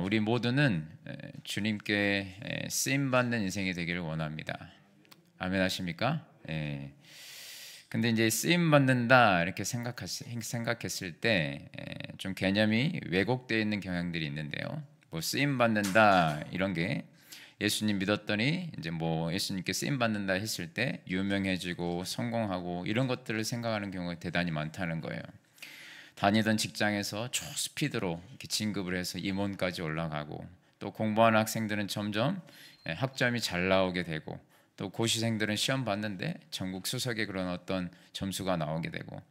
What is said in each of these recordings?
우리 모두는 주님께 쓰임받는 인생이 되기를 원합니다. 아멘 하십니까? 근데 이제 쓰임받는다 이렇게 생각했을 때 좀 개념이 왜곡되어 있는 경향들이 있는데요. 뭐 쓰임받는다 이런 게 예수님 믿었더니 이제 뭐 예수님께 쓰임받는다 했을 때 유명해지고 성공하고 이런 것들을 생각하는 경우가 대단히 많다는 거예요. 다니던 직장에서 초스피드로 이렇게 진급을 해서 임원까지 올라가고, 또 공부하는 학생들은 점점 학점이 잘 나오게 되고, 또 고시생들은 시험 봤는데 전국 수석의 그런 어떤 점수가 나오게 되고,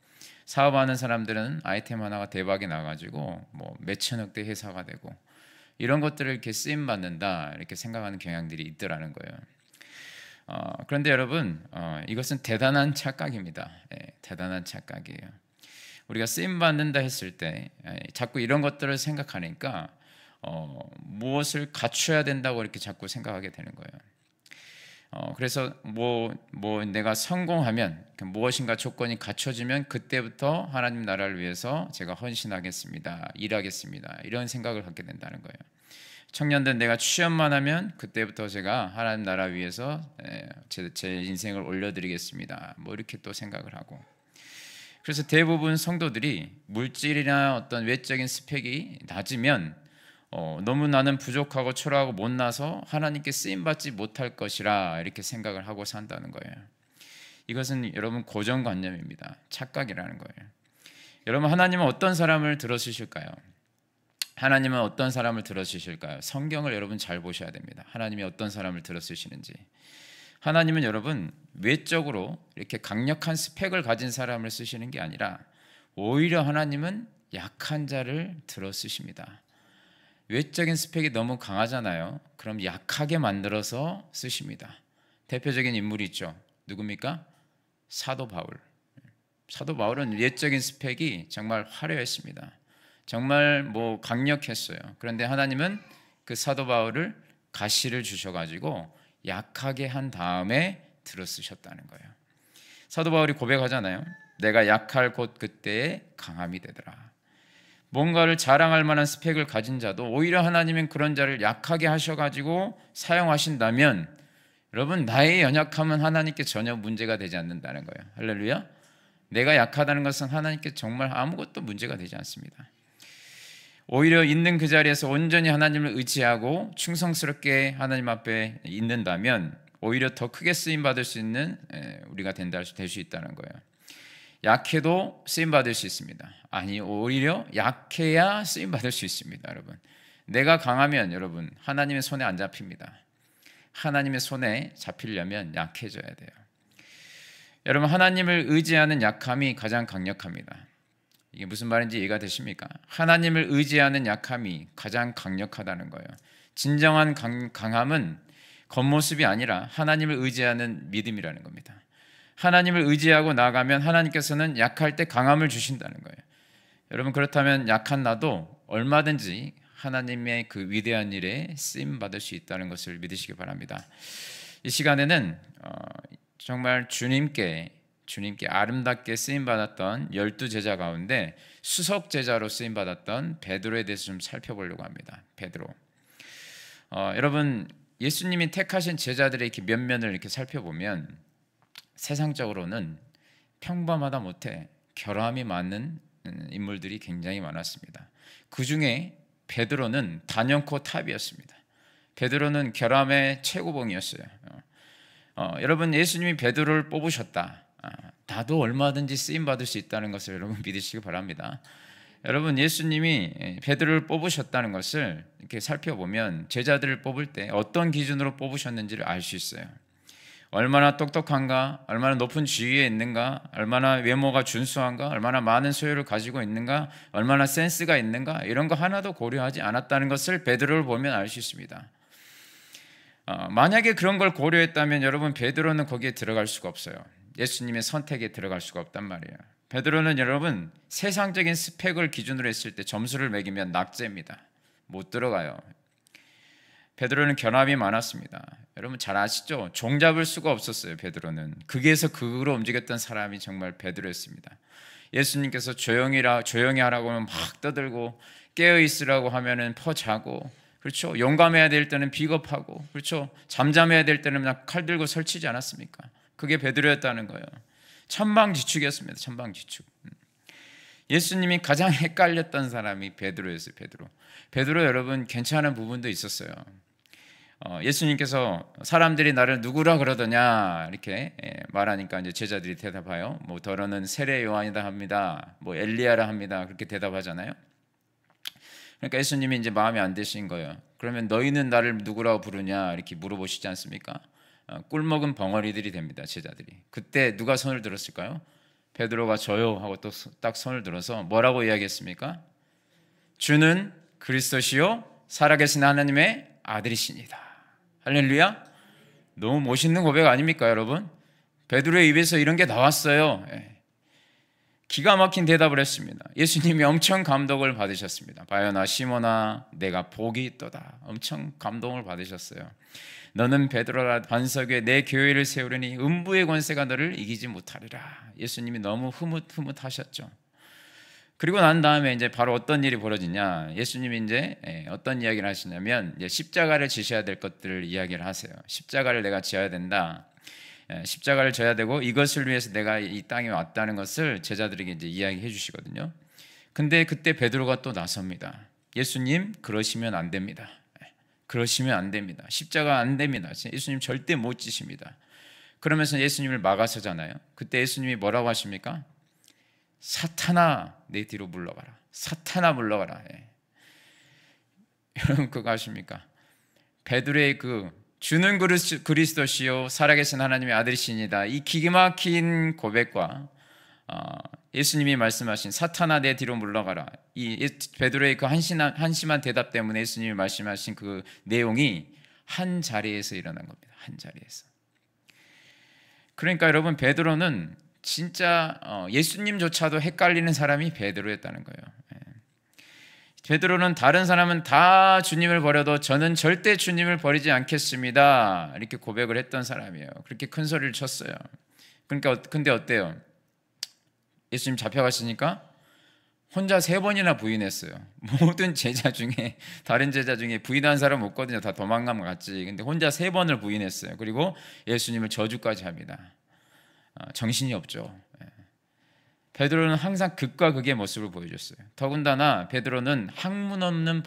사업하는 사람들은 아이템 하나가 대박이 나가지고 뭐 몇천억대 회사가 되고, 이런 것들을 이렇게 쓰임 받는다 이렇게 생각하는 경향들이 있더라는 거예요. 그런데 여러분, 이것은 대단한 착각입니다. 대단한 착각이에요. 우리가 쓰임 받는다 했을 때 자꾸 이런 것들을 생각하니까 무엇을 갖춰야 된다고 이렇게 자꾸 생각하게 되는 거예요. 그래서 뭐 내가 성공하면, 무엇인가 조건이 갖춰지면 그때부터 하나님 나라를 위해서 제가 헌신하겠습니다, 일하겠습니다, 이런 생각을 갖게 된다는 거예요. 청년들, 내가 취업만 하면 그때부터 제가 하나님 나라 위해서 제 인생을 올려드리겠습니다, 뭐 이렇게 또 생각을 하고. 그래서 대부분 성도들이 물질이나 어떤 외적인 스펙이 낮으면 너무 나는 부족하고 초라하고 못나서 하나님께 쓰임받지 못할 것이라 이렇게 생각을 하고 산다는 거예요. 이것은 여러분 고정관념입니다. 착각이라는 거예요. 여러분, 하나님은 어떤 사람을 들어주실까요? 하나님은 어떤 사람을 들어주실까요? 성경을 여러분 잘 보셔야 됩니다. 하나님이 어떤 사람을 들어주시는지. 하나님은 여러분 외적으로 이렇게 강력한 스펙을 가진 사람을 쓰시는 게 아니라 오히려 하나님은 약한 자를 들어 쓰십니다. 외적인 스펙이 너무 강하잖아요. 그럼 약하게 만들어서 쓰십니다. 대표적인 인물이 있죠. 누굽니까? 사도 바울. 사도 바울은 외적인 스펙이 정말 화려했습니다. 정말 뭐 강력했어요. 그런데 하나님은 그 사도 바울을 가시를 주셔가지고 약하게 한 다음에 들어 쓰셨다는 거예요. 사도 바울이 고백하잖아요. 내가 약할 곧 그때에 강함이 되더라. 뭔가를 자랑할 만한 스펙을 가진 자도 오히려 하나님은 그런 자를 약하게 하셔가지고 사용하신다면, 여러분, 나의 연약함은 하나님께 전혀 문제가 되지 않는다는 거예요. 할렐루야. 내가 약하다는 것은 하나님께 정말 아무것도 문제가 되지 않습니다. 오히려 있는 그 자리에서 온전히 하나님을 의지하고 충성스럽게 하나님 앞에 있는다면 오히려 더 크게 쓰임받을 수 있는 우리가 될 수 있다는 거예요. 약해도 쓰임받을 수 있습니다. 아니, 오히려 약해야 쓰임받을 수 있습니다. 여러분, 내가 강하면 여러분 하나님의 손에 안 잡힙니다. 하나님의 손에 잡히려면 약해져야 돼요. 여러분, 하나님을 의지하는 약함이 가장 강력합니다. 이게 무슨 말인지 이해가 되십니까? 하나님을 의지하는 약함이 가장 강력하다는 거예요. 진정한 강함은 겉모습이 아니라 하나님을 의지하는 믿음이라는 겁니다. 하나님을 의지하고 나가면 하나님께서는 약할 때 강함을 주신다는 거예요. 여러분, 그렇다면 약한 나도 얼마든지 하나님의 그 위대한 일에 쓰임받을 수 있다는 것을 믿으시기 바랍니다. 이 시간에는 정말 주님께 아름답게 쓰임받았던 12제자 가운데 수석 제자로 쓰임받았던 베드로에 대해서 좀 살펴보려고 합니다. 베드로. 여러분, 예수님이 택하신 제자들의 이렇게 면면을 이렇게 살펴보면 세상적으로는 평범하다 못해 결함이 많은 인물들이 굉장히 많았습니다. 그 중에 베드로는 단연코 탑이었습니다. 베드로는 결함의 최고봉이었어요. 여러분, 예수님이 베드로를 뽑으셨다. 나도 얼마든지 쓰임받을 수 있다는 것을 여러분 믿으시기 바랍니다. 여러분, 예수님이 베드로를 뽑으셨다는 것을 이렇게 살펴보면 제자들을 뽑을 때 어떤 기준으로 뽑으셨는지를 알 수 있어요. 얼마나 똑똑한가, 얼마나 높은 지위에 있는가, 얼마나 외모가 준수한가, 얼마나 많은 소유를 가지고 있는가, 얼마나 센스가 있는가, 이런 거 하나도 고려하지 않았다는 것을 베드로를 보면 알 수 있습니다. 만약에 그런 걸 고려했다면 여러분, 베드로는 거기에 들어갈 수가 없어요. 예수님의 선택에 들어갈 수가 없단 말이에요. 베드로는 여러분 세상적인 스펙을 기준으로 했을 때 점수를 매기면 낙제입니다. 못 들어가요. 베드로는 결함이 많았습니다. 여러분 잘 아시죠? 종잡을 수가 없었어요. 베드로는 극에서 극으로 움직였던 사람이 정말 베드로였습니다. 예수님께서 조용히 하라고 하면 막 떠들고 깨어 있으라고 하면은 퍼 자고, 그렇죠? 용감해야 될 때는 비겁하고, 그렇죠? 잠잠해야 될 때는 그냥 칼 들고 설치지 않았습니까? 그게 베드로였다는 거예요. 천방지축이었습니다. 천방지축. 예수님이 가장 헷갈렸던 사람이 베드로였어요. 베드로 여러분 괜찮은 부분도 있었어요. 예수님께서 사람들이 나를 누구라 그러더냐 이렇게 말하니까 이제 제자들이 대답하여 뭐 더러는 세례 요한이다 합니다. 뭐 엘리야라 합니다. 그렇게 대답하잖아요. 그러니까 예수님이 이제 마음에 안 드신 거예요. 그러면 너희는 나를 누구라고 부르냐 이렇게 물어보시지 않습니까? 꿀먹은 벙어리들이 됩니다. 제자들이. 그때 누가 손을 들었을까요? 베드로가 저요 하고 또 딱 손을 들어서 뭐라고 이야기했습니까? 주는 그리스도시요 살아계신 하나님의 아들이시니다. 할렐루야. 너무 멋있는 고백 아닙니까 여러분? 베드로의 입에서 이런 게 나왔어요. 기가 막힌 대답을 했습니다. 예수님이 엄청 감동을 받으셨습니다. 바요나 시몬아 내가 복이 있도다. 엄청 감동을 받으셨어요. 너는 베드로라 반석 위에 내 교회를 세우려니 음부의 권세가 너를 이기지 못하리라. 예수님이 너무 흐뭇하셨죠. 그리고 난 다음에 이제 바로 어떤 일이 벌어지냐? 예수님이 이제 어떤 이야기를 하시냐면 이제 십자가를 지셔야 될 것들을 이야기를 하세요. 십자가를 내가 지어야 된다. 십자가를 져야 되고 이것을 위해서 내가 이 땅에 왔다는 것을 제자들에게 이제 이야기해 주시거든요. 근데 그때 베드로가 또 나섭니다. 예수님 그러시면 안 됩니다. 그러시면 안 됩니다. 십자가 안 됩니다. 예수님 절대 못 지십니다. 그러면서 예수님을 막아서잖아요. 그때 예수님이 뭐라고 하십니까? 사탄아 내 뒤로 물러가라. 사탄아 물러가라. 여러분 그거 아십니까? 베드로의 그 주는 그리스도시요 살아계신 하나님의 아들이시니다. 이 기가 막힌 고백과 예수님이 말씀하신 사탄아 내 뒤로 물러가라. 이 베드로의 그 한심한 대답 때문에 예수님이 말씀하신 그 내용이 한 자리에서 일어난 겁니다. 한 자리에서. 그러니까 여러분 베드로는 진짜 예수님조차도 헷갈리는 사람이 베드로였다는 거예요. 베드로는 다른 사람은 다 주님을 버려도 저는 절대 주님을 버리지 않겠습니다. 이렇게 고백을 했던 사람이에요. 그렇게 큰 소리를 쳤어요. 그러니까 근데 어때요? 예수님 잡혀가시니까 혼자 3번이나 부인했어요. 모든 제자 중에 다른 제자 중에 부인한 사람 없거든요. 다 도망감 갔지. 근데 혼자 3번을 부인했어요. 그리고 예수님을 저주까지 합니다. 정신이 없죠. 베드로는 항상 극과 극의 모습을 보여줬어요. 더군다나 베드로는 학문 없는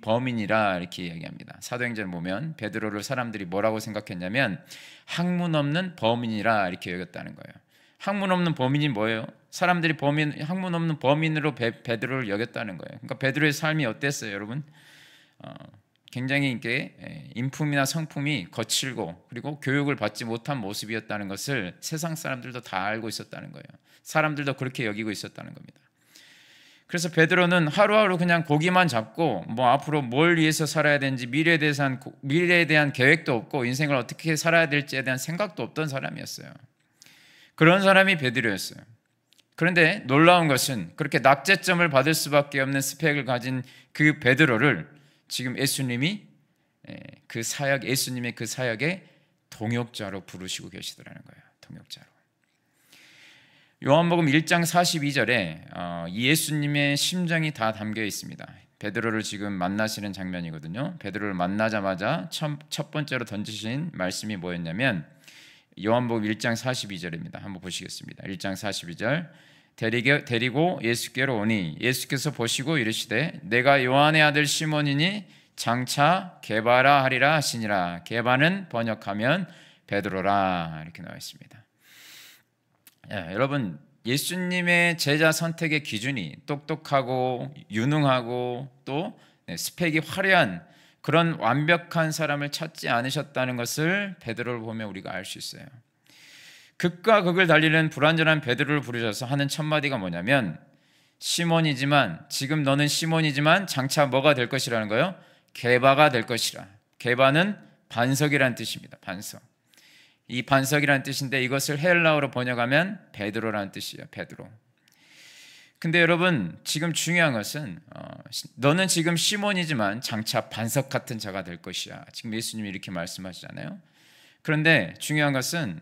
범인이라 이렇게 이야기합니다. 사도행전을 보면 베드로를 사람들이 뭐라고 생각했냐면 학문 없는 범인이라 이렇게 여겼다는 거예요. 학문 없는 범인이 뭐예요? 사람들이 학문 없는 범인으로 베드로를 여겼다는 거예요. 그러니까 베드로의 삶이 어땠어요, 여러분? 굉장히 이렇게 인품이나 성품이 거칠고 그리고 교육을 받지 못한 모습이었다는 것을 세상 사람들도 다 알고 있었다는 거예요. 사람들도 그렇게 여기고 있었다는 겁니다. 그래서 베드로는 하루하루 그냥 고기만 잡고 뭐 앞으로 뭘 위해서 살아야 되는지 미래에 대한 계획도 없고 인생을 어떻게 살아야 될지에 대한 생각도 없던 사람이었어요. 그런 사람이 베드로였어요. 그런데 놀라운 것은 그렇게 낙제점을 받을 수밖에 없는 스펙을 가진 그 베드로를 지금 예수님이 예수님의 그 사역의 동역자로 부르시고 계시더라는 거예요. 동역자로. 요한복음 1장 42절에 예수님의 심정이 다 담겨 있습니다. 베드로를 지금 만나시는 장면이거든요. 베드로를 만나자마자 첫 번째로 던지신 말씀이 뭐였냐면 요한복음 1장 42절입니다. 한번 보시겠습니다. 1장 42절 데리고 예수께로 오니 예수께서 보시고 이르시되 내가 요한의 아들 시몬이니 장차 게바라 하리라 하시니라. 게바는 번역하면 베드로라 이렇게 나와 있습니다. 여러분 예수님의 제자 선택의 기준이 똑똑하고 유능하고 또 스펙이 화려한 그런 완벽한 사람을 찾지 않으셨다는 것을 베드로를 보면 우리가 알 수 있어요. 극과 극을 달리는 불완전한 베드로를 부르셔서 하는 첫마디가 뭐냐면 시몬이지만 지금 너는 시몬이지만 장차 뭐가 될 것이라는 거예요? 게바가 될 것이라. 게바는 반석이라는 뜻입니다. 반석. 이 반석이라는 뜻인데 이것을 헬라어로 번역하면 베드로라는 뜻이에요. 베드로. 근데 여러분 지금 중요한 것은 너는 지금 시몬이지만 장차 반석 같은 자가 될 것이야. 지금 예수님이 이렇게 말씀하시잖아요. 그런데 중요한 것은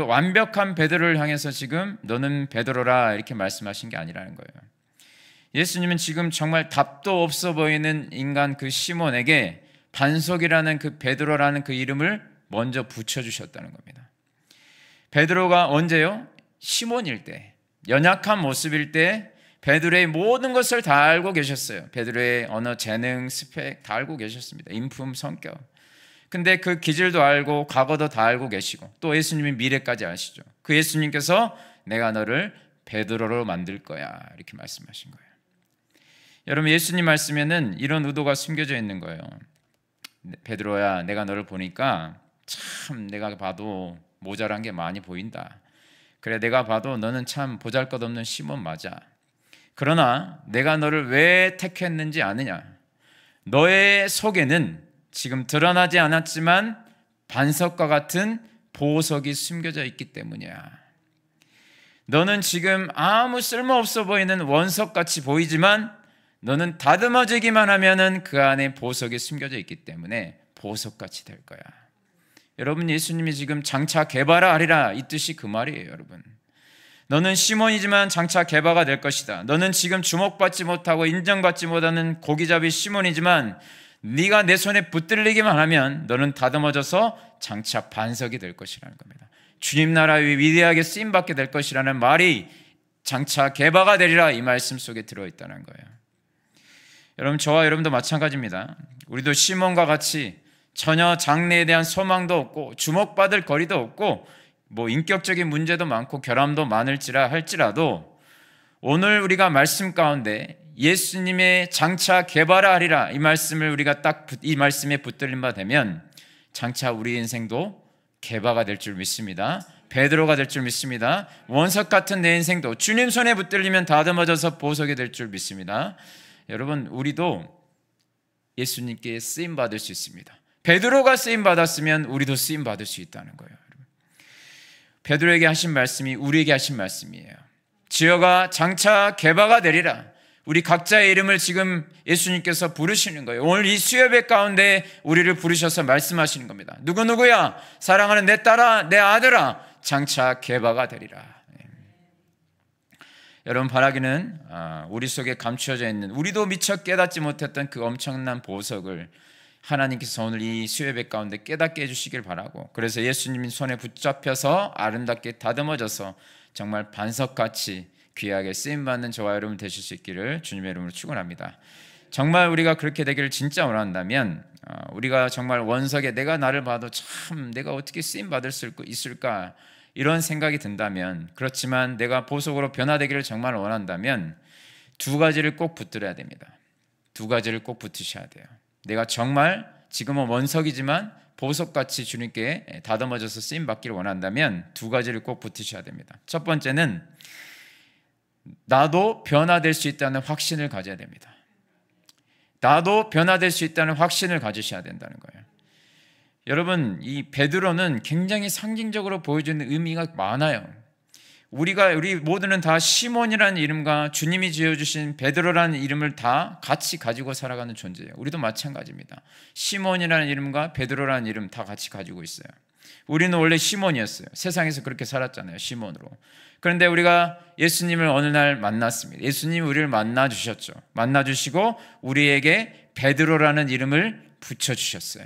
완벽한 베드로를 향해서 지금 너는 베드로라 이렇게 말씀하신 게 아니라는 거예요. 예수님은 지금 정말 답도 없어 보이는 인간 그 시몬에게 반석이라는 그 베드로라는 그 이름을 먼저 붙여주셨다는 겁니다. 베드로가 언제요? 시몬일 때, 연약한 모습일 때 베드로의 모든 것을 다 알고 계셨어요. 베드로의 언어, 재능, 스펙 다 알고 계셨습니다. 인품, 성격. 근데 그 기질도 알고 과거도 다 알고 계시고 또 예수님의 미래까지 아시죠. 그 예수님께서 내가 너를 베드로로 만들 거야 이렇게 말씀하신 거예요. 여러분, 예수님 말씀에는 이런 의도가 숨겨져 있는 거예요. 베드로야, 내가 너를 보니까 참 내가 봐도 모자란 게 많이 보인다. 그래, 내가 봐도 너는 참 보잘것없는 시몬 맞아. 그러나 내가 너를 왜 택했는지 아느냐? 너의 속에는 지금 드러나지 않았지만 반석과 같은 보석이 숨겨져 있기 때문이야. 너는 지금 아무 쓸모없어 보이는 원석같이 보이지만 너는 다듬어지기만 하면은 그 안에 보석이 숨겨져 있기 때문에 보석같이 될 거야. 여러분, 예수님이 지금 장차 개바라 하리라 이 뜻이 그 말이에요. 여러분, 너는 시몬이지만 장차 개바가 될 것이다. 너는 지금 주목받지 못하고 인정받지 못하는 고기잡이 시몬이지만 네가 내 손에 붙들리기만 하면 너는 다듬어져서 장차 반석이 될 것이라는 겁니다. 주님 나라 위에 위대하게 쓰임받게 될 것이라는 말이 장차 개바가 되리라 이 말씀 속에 들어있다는 거예요. 여러분, 저와 여러분도 마찬가지입니다. 우리도 시몬과 같이 전혀 장래에 대한 소망도 없고 주목받을 거리도 없고 뭐 인격적인 문제도 많고 결함도 많을지라 할지라도 오늘 우리가 말씀 가운데 예수님의 장차 개바라하리라 이 말씀을 우리가 딱 이 말씀에 붙들린 바 되면 장차 우리 인생도 개바가 될 줄 믿습니다. 베드로가 될 줄 믿습니다. 원석 같은 내 인생도 주님 손에 붙들리면 다듬어져서 보석이 될 줄 믿습니다. 여러분, 우리도 예수님께 쓰임 받을 수 있습니다. 베드로가 쓰임 받았으면 우리도 쓰임 받을 수 있다는 거예요. 베드로에게 하신 말씀이 우리에게 하신 말씀이에요. 지어가 장차 개바가 되리라. 우리 각자의 이름을 지금 예수님께서 부르시는 거예요. 오늘 이 수요예배 가운데 우리를 부르셔서 말씀하시는 겁니다. 누구누구야, 사랑하는 내 딸아, 내 아들아, 장차 개바가 되리라. 여러분, 바라기는 우리 속에 감추어져 있는, 우리도 미처 깨닫지 못했던 그 엄청난 보석을 하나님께서 오늘 이 수요예배 가운데 깨닫게 해주시길 바라고, 그래서 예수님 손에 붙잡혀서 아름답게 다듬어져서 정말 반석같이 귀하게 쓰임받는 저와 여러분 되실 수 있기를 주님의 이름으로 축원합니다. 정말 우리가 그렇게 되기를 진짜 원한다면 우리가 정말 원석에 내가 나를 봐도 참 내가 어떻게 쓰임받을 수 있을까 이런 생각이 든다면, 그렇지만 내가 보석으로 변화되기를 정말 원한다면 두 가지를 꼭 붙들어야 됩니다. 두 가지를 꼭 붙으셔야 돼요. 내가 정말 지금은 원석이지만 보석같이 주님께 다듬어져서 쓰임받기를 원한다면 두 가지를 꼭 붙으셔야 됩니다. 첫 번째는 나도 변화될 수 있다는 확신을 가져야 됩니다. 나도 변화될 수 있다는 확신을 가지셔야 된다는 거예요. 여러분, 이 베드로는 굉장히 상징적으로 보여주는 의미가 많아요. 우리 모두는 다 시몬이라는 이름과 주님이 지어주신 베드로라는 이름을 다 같이 가지고 살아가는 존재예요. 우리도 마찬가지입니다. 시몬이라는 이름과 베드로라는 이름 다 같이 가지고 있어요. 우리는 원래 시몬이었어요. 세상에서 그렇게 살았잖아요, 시몬으로. 그런데 우리가 예수님을 어느 날 만났습니다. 예수님이 우리를 만나주셨죠. 만나주시고 우리에게 베드로라는 이름을 붙여주셨어요.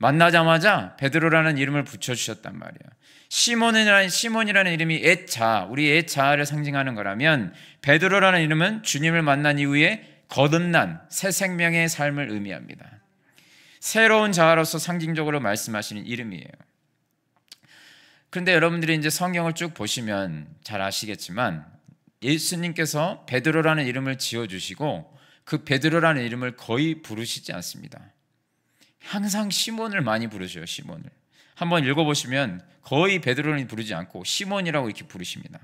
만나자마자 베드로라는 이름을 붙여주셨단 말이에요. 시몬이라는 이름이 옛자, 우리 옛자아를 상징하는 거라면 베드로라는 이름은 주님을 만난 이후에 거듭난 새 생명의 삶을 의미합니다. 새로운 자아로서 상징적으로 말씀하시는 이름이에요. 그런데 여러분들이 이제 성경을 쭉 보시면 잘 아시겠지만 예수님께서 베드로라는 이름을 지어주시고 그 베드로라는 이름을 거의 부르시지 않습니다. 항상 시몬을 많이 부르셔요. 시몬을 한번 읽어보시면 거의 베드로는 부르지 않고 시몬이라고 이렇게 부르십니다.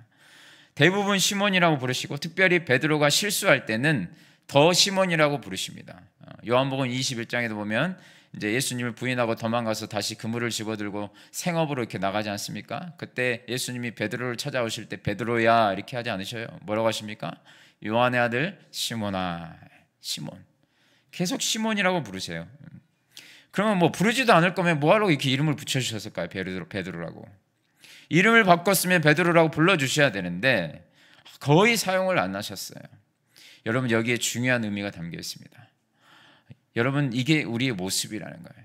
대부분 시몬이라고 부르시고 특별히 베드로가 실수할 때는 더 시몬이라고 부르십니다. 요한복음 21장에도 보면 이제 예수님을 부인하고 도망가서 다시 그물을 집어들고 생업으로 이렇게 나가지 않습니까? 그때 예수님이 베드로를 찾아오실 때 베드로야 이렇게 하지 않으셔요. 뭐라고 하십니까? 요한의 아들 시몬아, 시몬. 계속 시몬이라고 부르세요. 그러면 뭐 부르지도 않을 거면 뭐하러 이렇게 이름을 붙여주셨을까요? 베드로라고. 이름을 바꿨으면 베드로라고 불러주셔야 되는데 거의 사용을 안 하셨어요. 여러분 여기에 중요한 의미가 담겨 있습니다. 여러분 이게 우리의 모습이라는 거예요.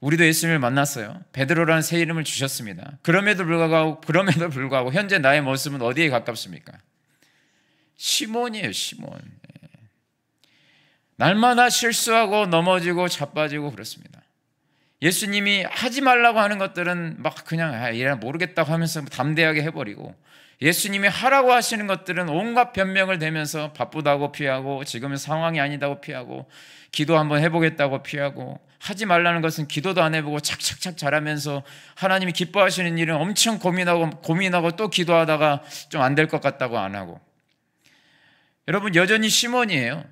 우리도 예수님을 만났어요. 베드로라는 새 이름을 주셨습니다. 그럼에도 불구하고 현재 나의 모습은 어디에 가깝습니까? 시몬이에요. 시몬. 날마다 실수하고 넘어지고 자빠지고 그렇습니다. 예수님이 하지 말라고 하는 것들은 막 그냥 이래 모르겠다고 하면서 담대하게 해버리고, 예수님이 하라고 하시는 것들은 온갖 변명을 대면서 바쁘다고 피하고, 지금은 상황이 아니다고 피하고, 기도 한번 해보겠다고 피하고, 하지 말라는 것은 기도도 안 해보고 착착착 잘하면서 하나님이 기뻐하시는 일은 엄청 고민하고 또 기도하다가 좀 안 될 것 같다고 안 하고. 여러분 여전히 시몬이에요.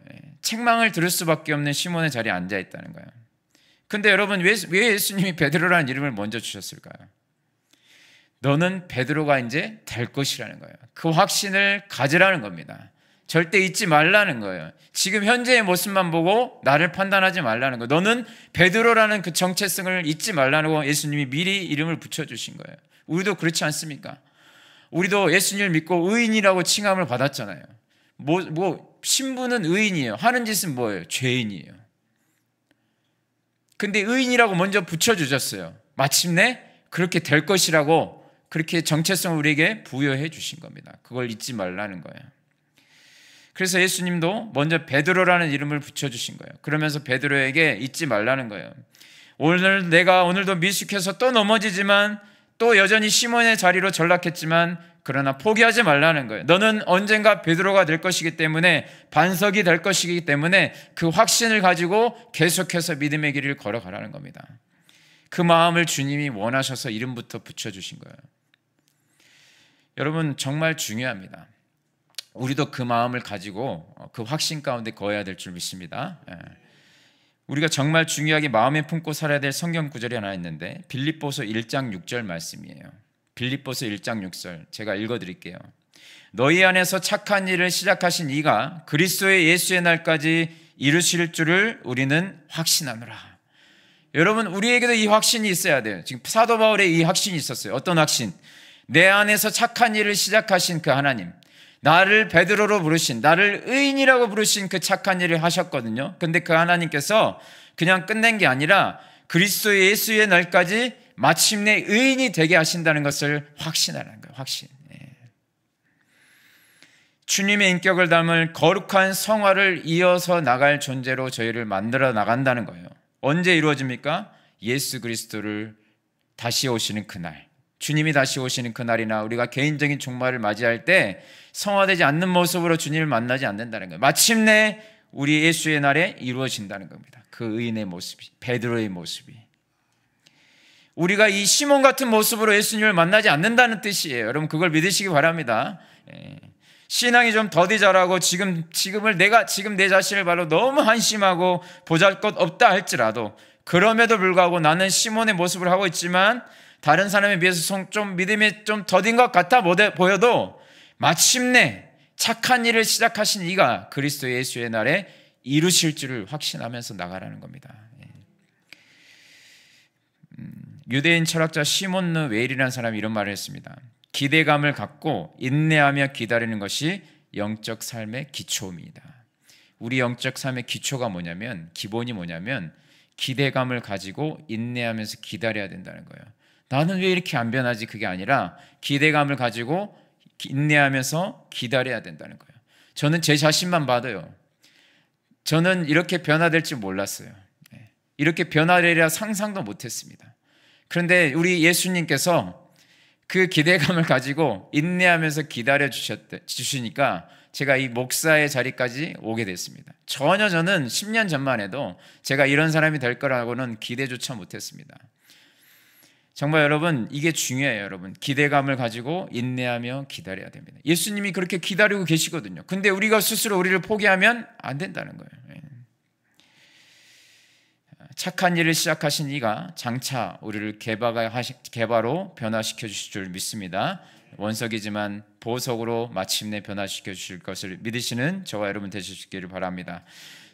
책망을 들을 수밖에 없는 시몬의 자리에 앉아 있다는 거예요. 근데 여러분 왜 예수님이 베드로라는 이름을 먼저 주셨을까요? 너는 베드로가 이제 될 것이라는 거예요. 그 확신을 가지라는 겁니다. 절대 잊지 말라는 거예요. 지금 현재의 모습만 보고 나를 판단하지 말라는 거예요. 너는 베드로라는 그 정체성을 잊지 말라는 거 예수님이 미리 이름을 붙여주신 거예요. 우리도 그렇지 않습니까? 우리도 예수님을 믿고 의인이라고 칭함을 받았잖아요. 신분은 의인이에요. 하는 짓은 뭐예요? 죄인이에요. 근데 의인이라고 먼저 붙여주셨어요. 마침내 그렇게 될 것이라고 그렇게 정체성을 우리에게 부여해 주신 겁니다. 그걸 잊지 말라는 거예요. 그래서 예수님도 먼저 베드로라는 이름을 붙여주신 거예요. 그러면서 베드로에게 잊지 말라는 거예요. 오늘도 미숙해서 또 넘어지지만 또 여전히 시몬의 자리로 전락했지만 그러나 포기하지 말라는 거예요. 너는 언젠가 베드로가 될 것이기 때문에, 반석이 될 것이기 때문에 그 확신을 가지고 계속해서 믿음의 길을 걸어가라는 겁니다. 그 마음을 주님이 원하셔서 이름부터 붙여주신 거예요. 여러분 정말 중요합니다. 우리도 그 마음을 가지고 그 확신 가운데 거해야 될 줄 믿습니다. 우리가 정말 중요하게 마음에 품고 살아야 될 성경 구절이 하나 있는데 빌립보서 1장 6절 말씀이에요. 빌립보서 1장 6절 제가 읽어드릴게요. 너희 안에서 착한 일을 시작하신 이가 그리스도의 예수의 날까지 이루실 줄을 우리는 확신하노라. 여러분 우리에게도 이 확신이 있어야 돼요. 지금 사도 바울의 이 확신이 있었어요. 어떤 확신? 내 안에서 착한 일을 시작하신 그 하나님, 나를 베드로로 부르신, 나를 의인이라고 부르신 그 착한 일을 하셨거든요. 근데 그 하나님께서 그냥 끝낸 게 아니라 그리스도 예수의 날까지 마침내 의인이 되게 하신다는 것을 확신하라는 거예요. 확신. 주님의 인격을 담을 거룩한 성화를 이어서 나갈 존재로 저희를 만들어 나간다는 거예요. 언제 이루어집니까? 예수 그리스도를 다시 오시는 그날, 주님이 다시 오시는 그날이나 우리가 개인적인 종말을 맞이할 때 성화되지 않는 모습으로 주님을 만나지 않는다는 거예요. 마침내 우리 예수의 날에 이루어진다는 겁니다. 그 의인의 모습이, 베드로의 모습이. 우리가 이 시몬 같은 모습으로 예수님을 만나지 않는다는 뜻이에요. 여러분 그걸 믿으시기 바랍니다. 신앙이 좀 더디 자라고 지금 내 자신을 바로 너무 한심하고 보잘것없다 할지라도, 그럼에도 불구하고 나는 시몬의 모습을 하고 있지만 다른 사람에 비해서 좀 믿음이 좀 더딘 것 같아 보여도 마침내 착한 일을 시작하신 이가 그리스도 예수의 날에 이루실 줄을 확신하면서 나가라는 겁니다. 유대인 철학자 시몬 르 웨일이라는 사람이 이런 말을 했습니다. 기대감을 갖고 인내하며 기다리는 것이 영적 삶의 기초입니다. 우리 영적 삶의 기초가 뭐냐면, 기본이 뭐냐면 기대감을 가지고 인내하면서 기다려야 된다는 거예요. 나는 왜 이렇게 안 변하지? 그게 아니라 기대감을 가지고 인내하면서 기다려야 된다는 거예요. 저는 제 자신만 봐도요, 저는 이렇게 변화될 줄 몰랐어요. 이렇게 변화되리라 상상도 못했습니다. 그런데 우리 예수님께서 그 기대감을 가지고 인내하면서 기다려 주시니까 제가 이 목사의 자리까지 오게 됐습니다. 전혀 저는 10년 전만 해도 제가 이런 사람이 될 거라고는 기대조차 못했습니다. 정말 여러분 이게 중요해요. 여러분 기대감을 가지고 인내하며 기다려야 됩니다. 예수님이 그렇게 기다리고 계시거든요. 근데 우리가 스스로 우리를 포기하면 안 된다는 거예요. 착한 일을 시작하신 이가 장차 우리를 개바로 변화시켜 주실 줄 믿습니다. 원석이지만 보석으로 마침내 변화시켜 주실 것을 믿으시는 저와 여러분 되시기를 바랍니다.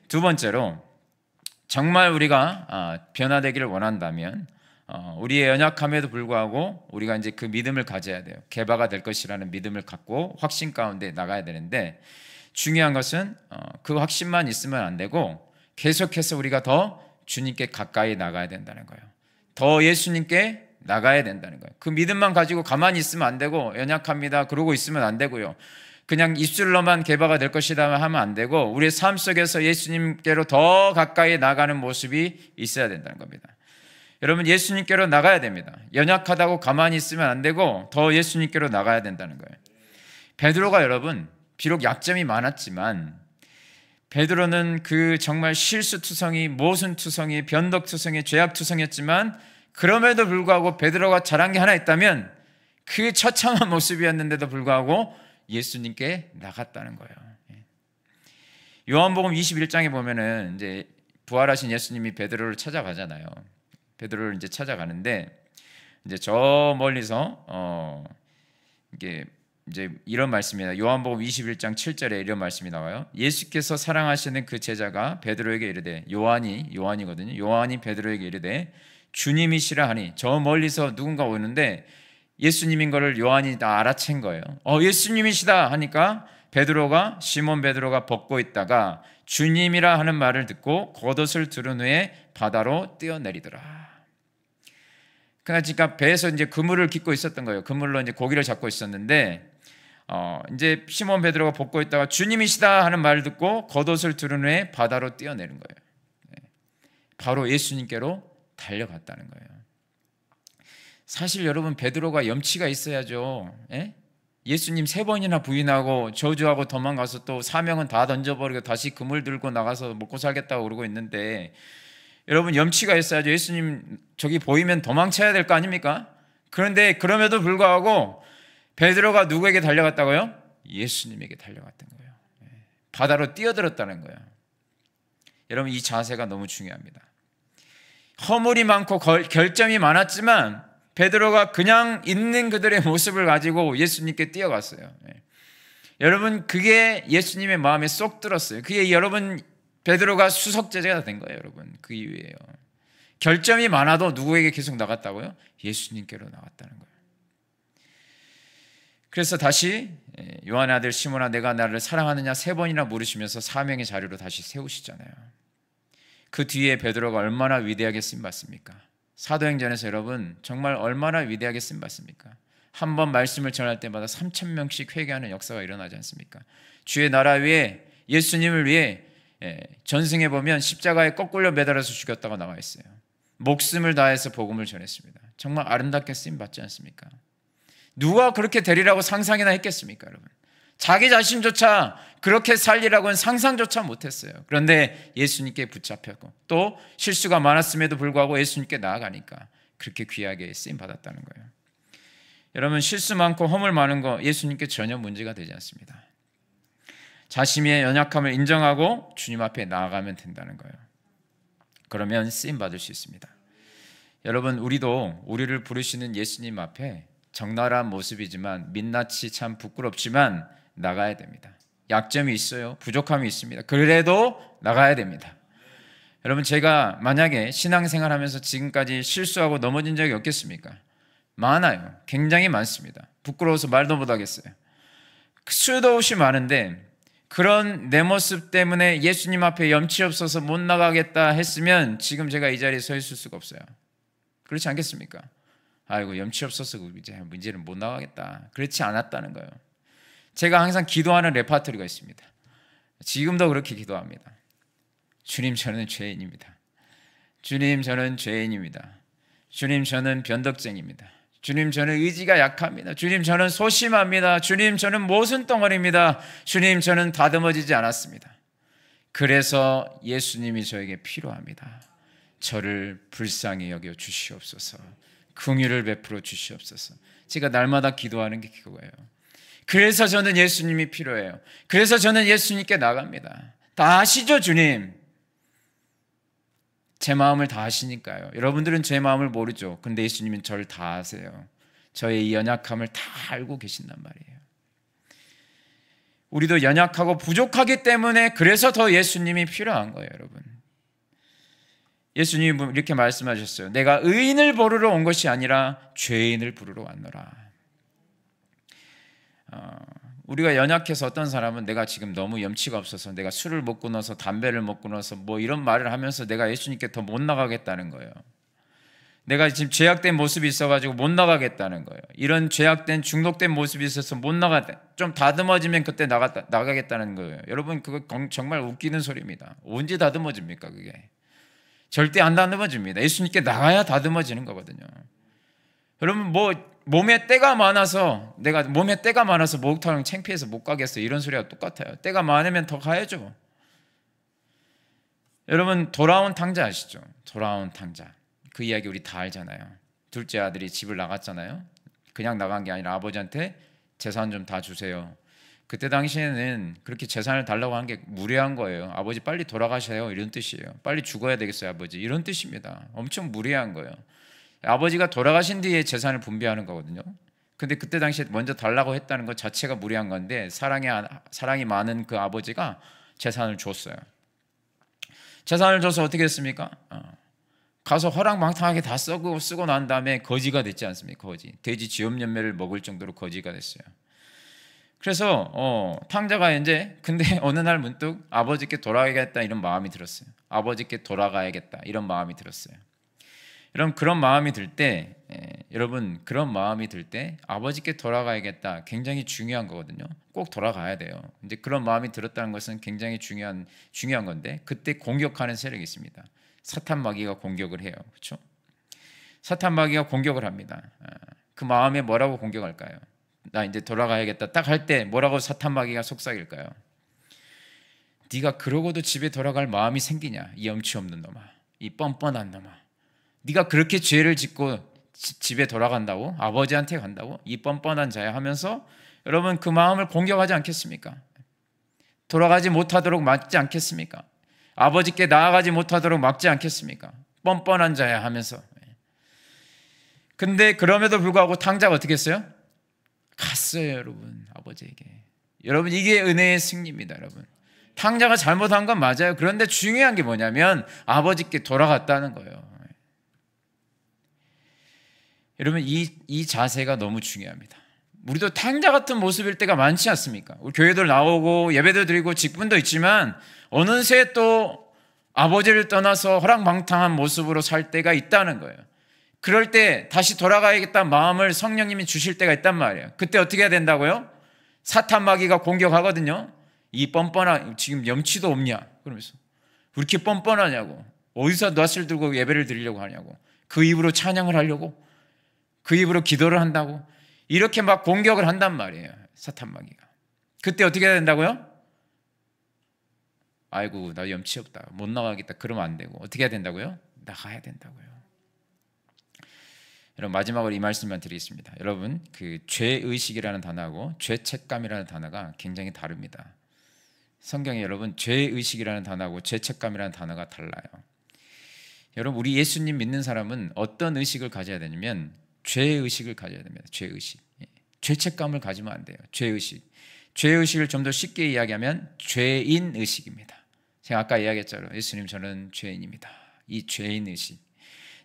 두 번째로, 정말 우리가 변화되기를 원한다면 우리의 연약함에도 불구하고 우리가 이제 그 믿음을 가져야 돼요. 개바가 될 것이라는 믿음을 갖고 확신 가운데 나가야 되는데, 중요한 것은 그 확신만 있으면 안 되고 계속해서 우리가 더 주님께 가까이 나가야 된다는 거예요. 더 예수님께 나가야 된다는 거예요. 그 믿음만 가지고 가만히 있으면 안 되고 연약합니다 그러고 있으면 안 되고요. 그냥 입술로만 개바가 될 것이다 하면 안 되고 우리의 삶 속에서 예수님께로 더 가까이 나가는 모습이 있어야 된다는 겁니다. 여러분, 예수님께로 나가야 됩니다. 연약하다고 가만히 있으면 안 되고 더 예수님께로 나가야 된다는 거예요. 베드로가 여러분 비록 약점이 많았지만 베드로는 그 정말 실수투성이, 모순투성이, 변덕투성이, 죄악투성이었지만 그럼에도 불구하고 베드로가 잘한 게 하나 있다면 그 처참한 모습이었는데도 불구하고 예수님께 나갔다는 거예요. 요한복음 21장에 보면은 이제 부활하신 예수님이 베드로를 찾아가잖아요. 베드로를 이제 찾아가는데 이제 저 멀리서 이게 이제 이런 말씀입니다. 요한복음 21장 7절에 이런 말씀이 나와요. 예수께서 사랑하시는 그 제자가 베드로에게 이르되, 요한이거든요. 요한이 베드로에게 이르되 주님이시라 하니, 저 멀리서 누군가 오는데 예수님인 거를 요한이 다 알아챈 거예요. 예수님이시다 하니까 시몬 베드로가 벗고 있다가 주님이라 하는 말을 듣고 겉옷을 두른 후에 바다로 뛰어내리더라. 그러니까 배에서 이제 그물을 깃고 있었던 거예요. 그물로 이제 고기를 잡고 있었는데 이제 시몬 베드로가 벗고 있다가 주님이시다 하는 말을 듣고 겉옷을 두른 후에 바다로 뛰어내린 거예요. 바로 예수님께로 달려갔다는 거예요. 사실 여러분, 베드로가 염치가 있어야죠. 예수님 3번이나 부인하고 저주하고 도망가서 또 사명은 다 던져버리고 다시 그물 들고 나가서 먹고 살겠다고 그러고 있는데, 여러분 염치가 있어야죠. 예수님 저기 보이면 도망쳐야 될 거 아닙니까? 그런데 그럼에도 불구하고 베드로가 누구에게 달려갔다고요? 예수님에게 달려갔던 거예요. 바다로 뛰어들었다는 거예요. 여러분, 이 자세가 너무 중요합니다. 허물이 많고 결점이 많았지만 베드로가 그냥 있는 그들의 모습을 가지고 예수님께 뛰어갔어요. 여러분, 그게 예수님의 마음에 쏙 들었어요. 그게 여러분 베드로가 수석제자가 된 거예요. 여러분, 그 이유예요. 결점이 많아도 누구에게 계속 나갔다고요? 예수님께로 나갔다는 거예요. 그래서 다시 요한의 아들 시몬아, 내가 나를 사랑하느냐 3번이나 물으시면서 사명의 자리로 다시 세우시잖아요. 그 뒤에 베드로가 얼마나 위대하게 쓰임받습니까? 사도행전에서 여러분 정말 얼마나 위대하게 쓰임받습니까? 한 번 말씀을 전할 때마다 3,000명씩 회개하는 역사가 일어나지 않습니까? 주의 나라 위에, 예수님을 위해 전승해 보면 십자가에 거꾸로 매달아서 죽였다고 나와 있어요. 목숨을 다해서 복음을 전했습니다. 정말 아름답게 쓰임 받지 않습니까? 누가 그렇게 되리라고 상상이나 했겠습니까, 여러분? 자기 자신조차 그렇게 살리라고는 상상조차 못했어요. 그런데 예수님께 붙잡혔고 또 실수가 많았음에도 불구하고 예수님께 나아가니까 그렇게 귀하게 쓰임 받았다는 거예요. 여러분, 실수 많고 허물 많은 거 예수님께 전혀 문제가 되지 않습니다. 자신의 연약함을 인정하고 주님 앞에 나아가면 된다는 거예요. 그러면 쓰임 받을 수 있습니다. 여러분, 우리도 우리를 부르시는 예수님 앞에 적나라한 모습이지만 민낯이 참 부끄럽지만 나가야 됩니다. 약점이 있어요. 부족함이 있습니다. 그래도 나가야 됩니다. 여러분, 제가 만약에 신앙생활하면서 지금까지 실수하고 넘어진 적이 없겠습니까? 많아요. 굉장히 많습니다. 부끄러워서 말도 못하겠어요. 수도 없이 많은데 그런 내 모습 때문에 예수님 앞에 염치 없어서 못 나가겠다 했으면 지금 제가 이 자리에 서 있을 수가 없어요. 그렇지 않겠습니까? 아이고, 염치 없어서 이제 문제는 못 나가겠다. 그렇지 않았다는 거예요. 제가 항상 기도하는 레파토리가 있습니다. 지금도 그렇게 기도합니다. 주님, 저는 죄인입니다. 주님, 저는 죄인입니다. 주님, 저는 변덕쟁입니다. 주님, 저는 의지가 약합니다. 주님, 저는 소심합니다. 주님, 저는 모순덩어리입니다. 주님, 저는 다듬어지지 않았습니다. 그래서 예수님이 저에게 필요합니다. 저를 불쌍히 여겨 주시옵소서. 긍휼을 베풀어 주시옵소서. 제가 날마다 기도하는 게 그거예요. 그래서 저는 예수님이 필요해요. 그래서 저는 예수님께 나갑니다. 다 아시죠, 주님? 제 마음을 다 아시니까요. 여러분들은 제 마음을 모르죠. 근데 예수님은 저를 다 아세요. 저의 이 연약함을 다 알고 계신단 말이에요. 우리도 연약하고 부족하기 때문에 그래서 더 예수님이 필요한 거예요, 여러분. 예수님이 이렇게 말씀하셨어요. 내가 의인을 부르러 온 것이 아니라 죄인을 부르러 왔노라. 우리가 연약해서 어떤 사람은 내가 지금 너무 염치가 없어서 내가 술을 먹고 나서 담배를 먹고 나서 뭐 이런 말을 하면서 내가 예수님께 더 못 나가겠다는 거예요. 내가 지금 죄악된 모습이 있어가지고 못 나가겠다는 거예요. 이런 죄악된 중독된 모습이 있어서 못 나가다. 좀 다듬어지면 그때 나가겠다는 거예요. 여러분 그거 정말 웃기는 소리입니다. 언제 다듬어집니까 그게? 절대 안 다듬어집니다. 예수님께 나가야 다듬어지는 거거든요. 여러분 뭐 몸에 때가 많아서 내가 몸에 때가 많아서 목욕탕 창피해서 못 가겠어요. 이런 소리가 똑같아요. 때가 많으면 더 가야죠. 여러분 돌아온 탕자 아시죠? 돌아온 탕자. 그 이야기 우리 다 알잖아요. 둘째 아들이 집을 나갔잖아요. 그냥 나간 게 아니라 아버지한테 재산 좀 다 주세요. 그때 당시에는 그렇게 재산을 달라고 한 게 무례한 거예요. 아버지 빨리 돌아가셔요 이런 뜻이에요. 빨리 죽어야 되겠어요 아버지 이런 뜻입니다. 엄청 무례한 거예요. 아버지가 돌아가신 뒤에 재산을 분배하는 거거든요. 근데 그때 당시에 먼저 달라고 했다는 것 자체가 무례한 건데 사랑이 많은 그 아버지가 재산을 줬어요. 재산을 줘서 어떻게 했습니까? 가서 허랑방탕하게 다 쓰고 난 다음에 거지가 됐지 않습니까? 거지. 돼지 지업연매를 먹을 정도로 거지가 됐어요. 그래서 탕자가 이제 근데 어느 날 문득 아버지께 돌아가야겠다 이런 마음이 들었어요. 아버지께 돌아가야겠다 이런 마음이 들었어요. 여러분 그런 마음이 들 때 그런 마음이 들 때 아버지께 돌아가야겠다 굉장히 중요한 거거든요. 꼭 돌아가야 돼요. 이제 그런 마음이 들었다는 것은 굉장히 중요한 건데 그때 공격하는 세력이 있습니다. 사탄 마귀가 공격을 해요. 그렇죠? 사탄 마귀가 공격을 합니다. 그 마음에 뭐라고 공격할까요? 나 이제 돌아가야겠다 딱 할 때 뭐라고 사탄 마귀가 속삭일까요? 네가 그러고도 집에 돌아갈 마음이 생기냐? 이 염치 없는 놈아, 이 뻔뻔한 놈아. 네가 그렇게 죄를 짓고 집에 돌아간다고? 아버지한테 간다고? 이 뻔뻔한 자야 하면서 여러분 그 마음을 공격하지 않겠습니까? 돌아가지 못하도록 막지 않겠습니까? 아버지께 나아가지 못하도록 막지 않겠습니까? 뻔뻔한 자야 하면서. 근데 그럼에도 불구하고 탕자가 어떻게 했어요? 갔어요 여러분 아버지에게. 여러분 이게 은혜의 승리입니다 여러분. 탕자가 잘못한 건 맞아요. 그런데 중요한 게 뭐냐면 아버지께 돌아갔다는 거예요. 여러분 이 자세가 너무 중요합니다. 우리도 탕자 같은 모습일 때가 많지 않습니까? 우리 교회도 나오고 예배도 드리고 직분도 있지만 어느새 또 아버지를 떠나서 허랑방탕한 모습으로 살 때가 있다는 거예요. 그럴 때 다시 돌아가야겠다는 마음을 성령님이 주실 때가 있단 말이에요. 그때 어떻게 해야 된다고요? 사탄 마귀가 공격하거든요. 이 뻔뻔한 지금 염치도 없냐 그러면서 왜 이렇게 뻔뻔하냐고, 어디서 낯을 들고 예배를 드리려고 하냐고, 그 입으로 찬양을 하려고, 그 입으로 기도를 한다고, 이렇게 막 공격을 한단 말이에요 사탄 마귀가. 그때 어떻게 해야 된다고요? 아이고 나 염치 없다 못 나가겠다 그러면 안 되고 어떻게 해야 된다고요? 나가야 된다고요. 여러분 마지막으로 이 말씀만 드리겠습니다. 여러분 그 죄의식이라는 단어하고 죄책감이라는 단어가 굉장히 다릅니다. 성경에 여러분 죄의식이라는 단어하고 죄책감이라는 단어가 달라요. 여러분 우리 예수님 믿는 사람은 어떤 의식을 가져야 되냐면 죄의식을 가져야 됩니다. 죄의식. 죄책감을 가지면 안 돼요. 죄의식. 죄의식을 좀 더 쉽게 이야기하면 죄인의식입니다. 제가 아까 이야기했잖아요. 예수님 저는 죄인입니다. 이 죄인의식.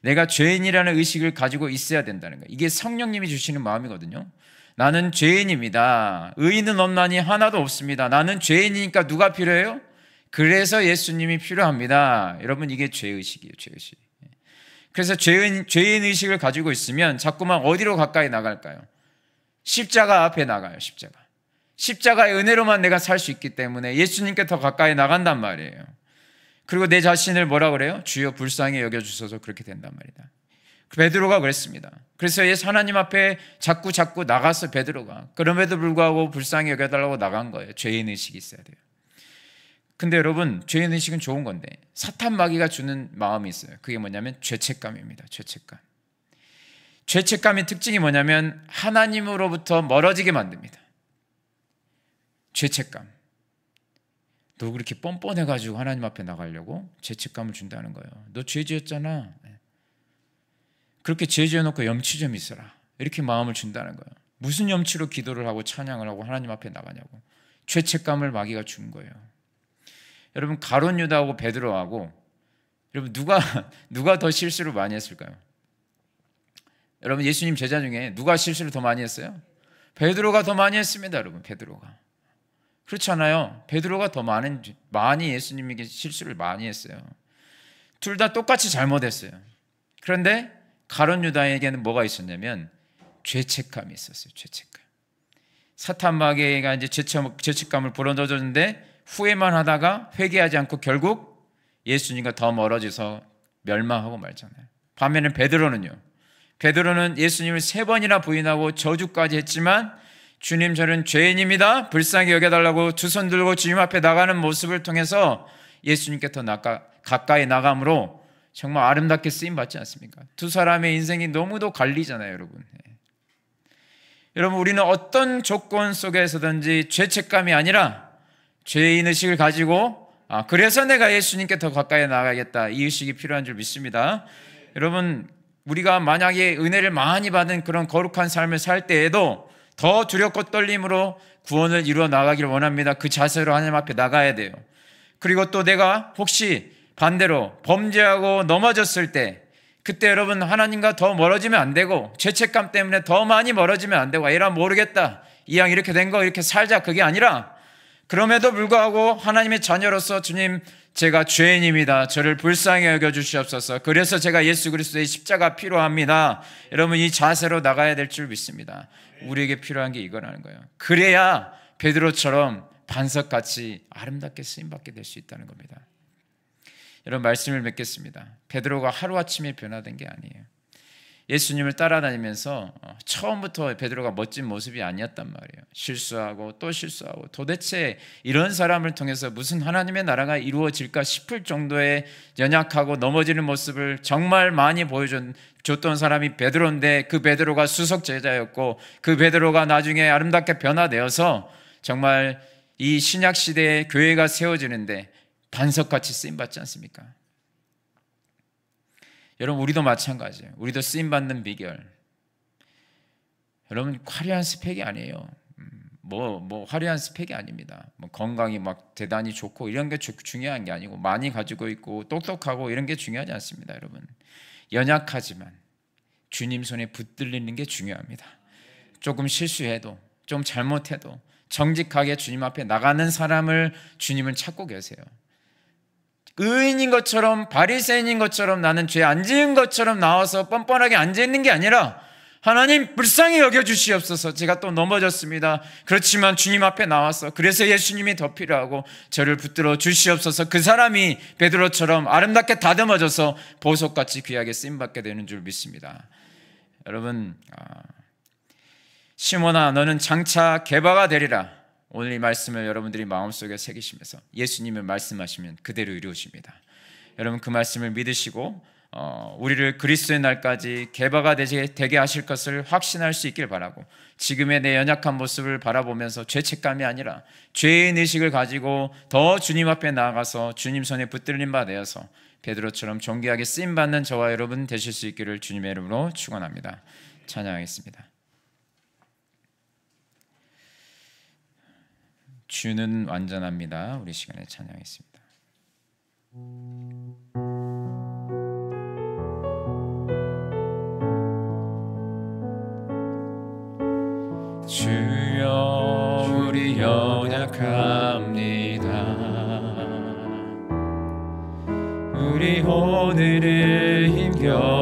내가 죄인이라는 의식을 가지고 있어야 된다는 거예요. 이게 성령님이 주시는 마음이거든요. 나는 죄인입니다. 의인은 없나니 하나도 없습니다. 나는 죄인이니까 누가 필요해요? 그래서 예수님이 필요합니다. 여러분 이게 죄의식이에요. 죄의식. 그래서 죄인의식을 가지고 있으면 자꾸만 어디로 가까이 나갈까요? 십자가 앞에 나가요. 십자가의 은혜로만 내가 살 수 있기 때문에 예수님께 더 가까이 나간단 말이에요. 그리고 내 자신을 뭐라 그래요? 주여 불쌍히 여겨주셔서 그렇게 된단 말이다. 베드로가 그랬습니다. 그래서 하나님 앞에 자꾸 나가서 베드로가 그럼에도 불구하고 불쌍히 여겨달라고 나간 거예요. 죄인의식이 있어야 돼요. 근데 여러분 죄인의식은 좋은 건데 사탄 마귀가 주는 마음이 있어요. 그게 뭐냐면 죄책감입니다. 죄책감. 죄책감의 특징이 뭐냐면 하나님으로부터 멀어지게 만듭니다. 죄책감. 너 그렇게 뻔뻔해가지고 하나님 앞에 나가려고 죄책감을 준다는 거예요. 너 죄 지었잖아. 그렇게 죄 지어놓고 염치 좀 있어라. 이렇게 마음을 준다는 거예요. 무슨 염치로 기도를 하고 찬양을 하고 하나님 앞에 나가냐고. 죄책감을 마귀가 준 거예요. 여러분 가룟 유다하고 베드로하고 여러분 누가 더 실수를 많이 했을까요? 여러분 예수님 제자 중에 누가 실수를 더 많이 했어요? 베드로가 더 많이 했습니다, 여러분. 베드로가. 그렇지 않아요? 베드로가 더 많이 예수님에게 실수를 많이 했어요. 둘 다 똑같이 잘못했어요. 그런데 가룟 유다에게는 뭐가 있었냐면 죄책감이 있었어요. 죄책감. 사탄 마귀가 이제 죄책감을 불어넣어줬는데 후회만 하다가 회개하지 않고 결국 예수님과 더 멀어져서 멸망하고 말잖아요. 반면에 베드로는 예수님을 3번이나 부인하고 저주까지 했지만 주님, 저는 죄인입니다, 불쌍히 여겨달라고 두 손 들고 주님 앞에 나가는 모습을 통해서 예수님께 더 가까이 나감으로 정말 아름답게 쓰임받지 않습니까? 두 사람의 인생이 너무도 갈리잖아요, 여러분. 여러분, 우리는 어떤 조건 속에서든지 죄책감이 아니라 죄인의식을 가지고 그래서 내가 예수님께 더 가까이 나가겠다, 이 의식이 필요한 줄 믿습니다. 여러분, 우리가 만약에 은혜를 많이 받은 그런 거룩한 삶을 살 때에도 더 두렵고 떨림으로 구원을 이루어 나가기를 원합니다. 그 자세로 하나님 앞에 나가야 돼요. 그리고 또 내가 혹시 반대로 범죄하고 넘어졌을 때 그때 여러분 하나님과 더 멀어지면 안 되고 죄책감 때문에 더 많이 멀어지면 안 되고 에라 모르겠다, 이 양 이렇게 된 거 이렇게 살자, 그게 아니라 그럼에도 불구하고 하나님의 자녀로서 주님, 제가 죄인입니다, 저를 불쌍히 여겨주시옵소서, 그래서 제가 예수 그리스도의 십자가 필요합니다. 여러분, 이 자세로 나가야 될 줄 믿습니다. 우리에게 필요한 게 이거라는 거예요. 그래야 베드로처럼 반석같이 아름답게 쓰임받게 될 수 있다는 겁니다. 여러분, 말씀을 맺겠습니다. 베드로가 하루아침에 변화된 게 아니에요. 예수님을 따라다니면서 처음부터 베드로가 멋진 모습이 아니었단 말이에요. 실수하고 또 실수하고 도대체 이런 사람을 통해서 무슨 하나님의 나라가 이루어질까 싶을 정도의 연약하고 넘어지는 모습을 정말 많이 보여줬던 사람이 베드로인데, 그 베드로가 수석 제자였고 그 베드로가 나중에 아름답게 변화되어서 정말 이 신약 시대에 교회가 세워지는데 반석같이 쓰임받지 않습니까? 여러분, 우리도 마찬가지예요. 우리도 쓰임받는 비결, 여러분, 화려한 스펙이 아니에요. 화려한 스펙이 아닙니다. 건강이 막 대단히 좋고 이런 게 중요한 게 아니고, 많이 가지고 있고 똑똑하고 이런 게 중요하지 않습니다. 여러분, 연약하지만 주님 손에 붙들리는 게 중요합니다. 조금 실수해도, 좀 잘못해도 정직하게 주님 앞에 나가는 사람을 주님은 찾고 계세요. 의인인 것처럼, 바리새인인 것처럼, 나는 죄 안 지은 것처럼 나와서 뻔뻔하게 앉아있는 게 아니라, 하나님 불쌍히 여겨주시옵소서, 제가 또 넘어졌습니다, 그렇지만 주님 앞에 나와서 그래서 예수님이 더 필요하고 저를 붙들어 주시옵소서, 그 사람이 베드로처럼 아름답게 다듬어져서 보석같이 귀하게 쓰임받게 되는 줄 믿습니다. 여러분, 시몬아, 너는 장차 게바가 되리라. 오늘 이 말씀을 여러분들이 마음속에 새기시면서 예수님을 말씀하시면 그대로 이루어집니다. 여러분, 그 말씀을 믿으시고 우리를 그리스도의 날까지 게바가 되게 하실 것을 확신할 수 있길 바라고, 지금의 내 연약한 모습을 바라보면서 죄책감이 아니라 죄인 의식을 가지고 더 주님 앞에 나아가서 주님 손에 붙들린 바 되어서 베드로처럼 존귀하게 쓰임받는 저와 여러분 되실 수 있기를 주님의 이름으로 축원합니다. 찬양하겠습니다. 주는 완전합니다. 우리 시간에 찬양했습니다. 주여, 우리 연약합니다. 우리 오늘을 힘겨워합니다.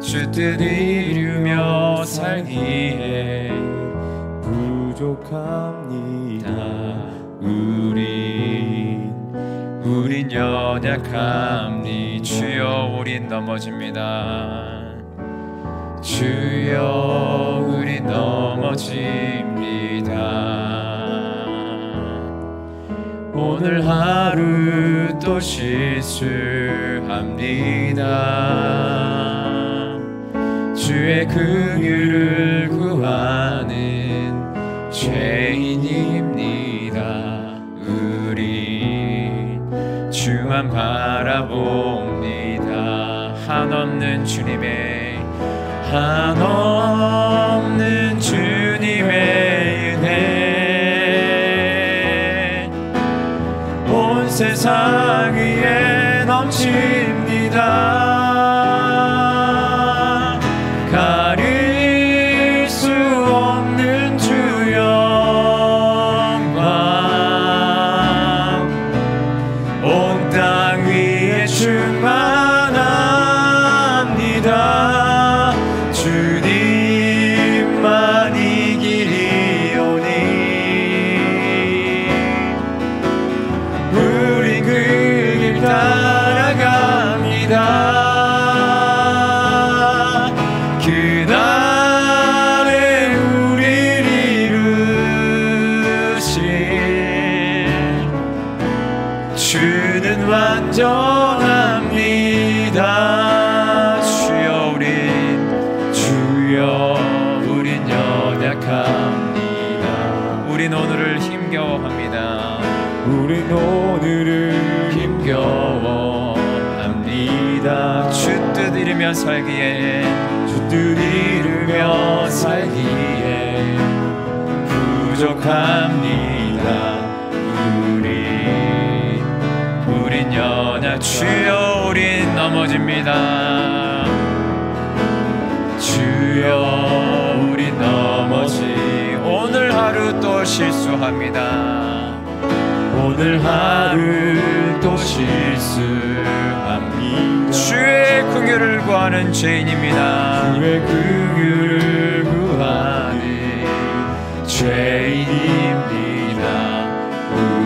주 뜻 이루며 살기에 부족합니다. 우린 연약합니다. 주여, 우린 넘어집니다. 주여, 우린 넘어집니다. 오늘 하루 또 실수합니다. 주의 긍휼을 구하는 죄인입니다. 우리 주만 바라봅니다. 한없는 주님의 은혜 온 세상 위에 넘칩니다. 주는 완전합니다. 주여 우린 연약합니다. 우린 오늘을 힘겨워합니다. 우린 오늘을 힘겨워합니다. 주 뜻 이루며 살기에 부족합니다. 우린 연약. 주여 우린 넘어집니다. 주여 우린 오늘 하루 또 실수합니다. 오늘 하루 또 실수합니다. 주의 긍휼을 구하는 죄인입니다. 주의 긍휼을 구하는 죄인입니다.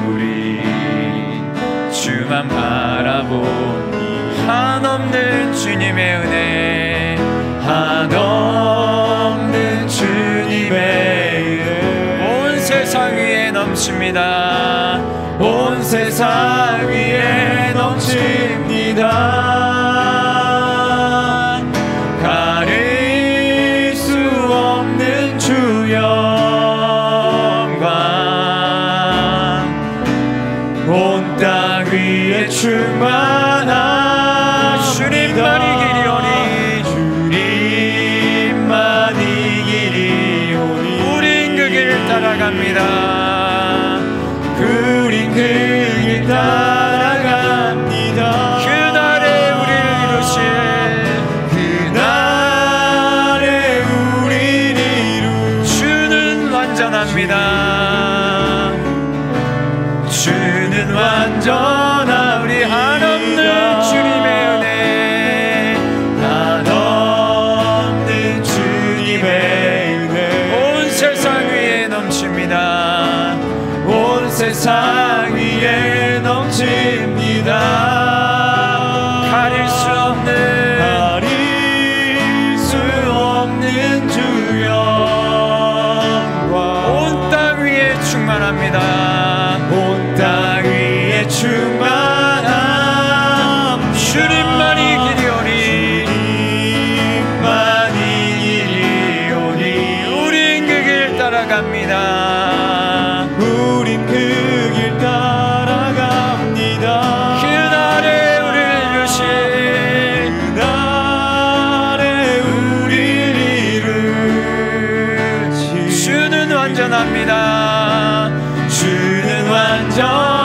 우리 주만 바라보니 한없는 주님의 은혜, 한없는 주님의 은혜 온 세상 위에 넘칩니다. 온 세상 위에 넘칩니다. 가릴 수 없는 주 영광 온 땅 위에 충만한 주님만 이기리오니 주님만 이기리오니 우린 그 길 따라갑니다. 우린 그 길 따라갑니다. 그날에 우리를 이루실 그날에 우리를 이루 주는 완전합니다. 주는 완전한 우리 한없는 주님의 은혜, 한없는 주님의 은혜 온 세상 위에 넘칩니다. 온 세상 위에 넘칩니다. 가릴 수 없는 주 영광 온 땅 위에 충만합니다. 온 땅 위에 충만함 주님만 이기리오니 주님만 이기리오니 우린 그 길 따라갑니다. 우린 그 길 따라갑니다. 그날에 우리를 이루실 그날에 우리를 이루실 주는 완전합니다. 주는 완전